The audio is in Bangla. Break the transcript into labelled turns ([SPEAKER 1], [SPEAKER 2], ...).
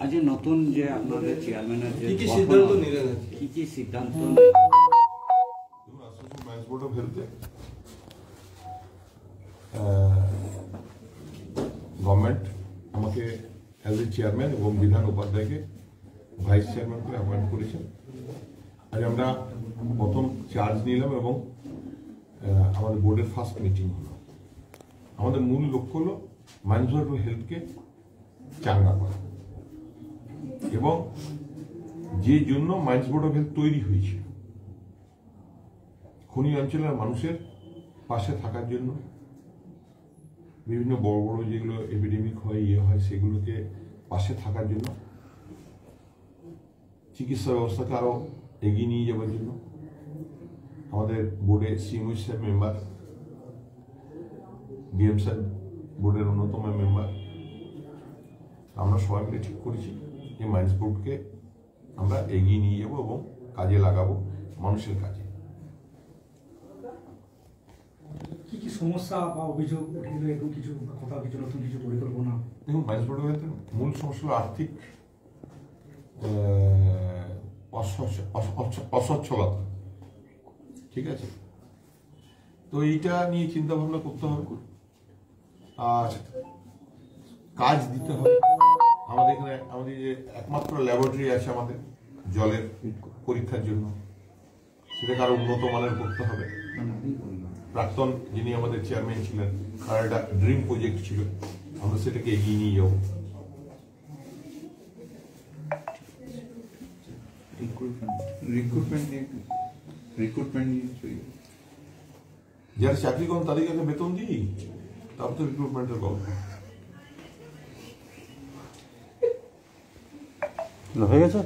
[SPEAKER 1] আজ নতুন যে আপনাদের চেয়ারম্যানের যে
[SPEAKER 2] কি সিদ্ধান্ত নিলেন,
[SPEAKER 1] কি সিদ্ধান্ত?
[SPEAKER 3] মাইন্স বোর্ড অফ হেলথে গভর্নমেন্ট আমাকে অ্যাজ এ চেয়ারম্যান এবং বিধান উপাধ্যায়কে ভাইস চেয়ারম্যান করে অ্যাপয়েন্ট করেছেন। আজ আমরা প্রথম চার্জ নিলাম এবং আমাদের বোর্ডের ফার্স্ট মিটিং হলো। আমাদের মূল লক্ষ্য হলো মাইন্স বোর্ড অফ হেলথকে চাঙ্গা করা এবং যে জন্য মাইন্স বোর্ড অফ হেলথ তৈরি হয়েছে খনি অঞ্চলের মানুষের পাশে থাকার জন্য, বিভিন্ন বড় বড় যেগুলো এপিডেমিক হয় হয় সেগুলোকে পাশে থাকার জন্য, চিকিৎসা ব্যবস্থাকে আরো এগিয়ে নিয়ে যাওয়ার জন্য। আমাদের বোর্ডে সিএমও সাহেব মেম্বার, ডিএম সাহেব বোর্ডের অন্যতম মেম্বার। আমরা সবাই মিলে ঠিক করেছি যে মাইন্স বোর্ডকে আমরা এগিয়ে নিয়ে যাব এবং কাজে লাগাবো মানুষের কাজে।
[SPEAKER 4] কি কি সমস্যা বা অভিযোগ উঠে এরকম কিছু কথা, কিছু নতুন কিছু পরিকল্পনা?
[SPEAKER 3] দেখুন, মাইন্স বোর্ডের মূল সমস্যা হলো আর্থিক অসচ্ছলতা। ঠিক আছে, তো এইটা নিয়ে চিন্তা ভাবনা করতে হবে আর কাজ দিতে হবে। আমাদের এখানে আমাদের যে একমাত্র ল্যাবরেটরি আছে আমাদের জলের পরীক্ষার জন্য, সেটাকে আরো উন্নত মানের করতে হবে। প্রাক্তন যিনি আমাদের চেয়ারম্যান ছিলেন, তার একটা ড্রিম প্রজেক্ট ছিল, আমরা সেটাকে এগিয়ে নিয়ে যাব। যারা চাকরি করেন তাদেরকে একটা বেতন দিই, তারপর তো রিক্রুটমেন্টের গল্প
[SPEAKER 5] হয়ে গেছে।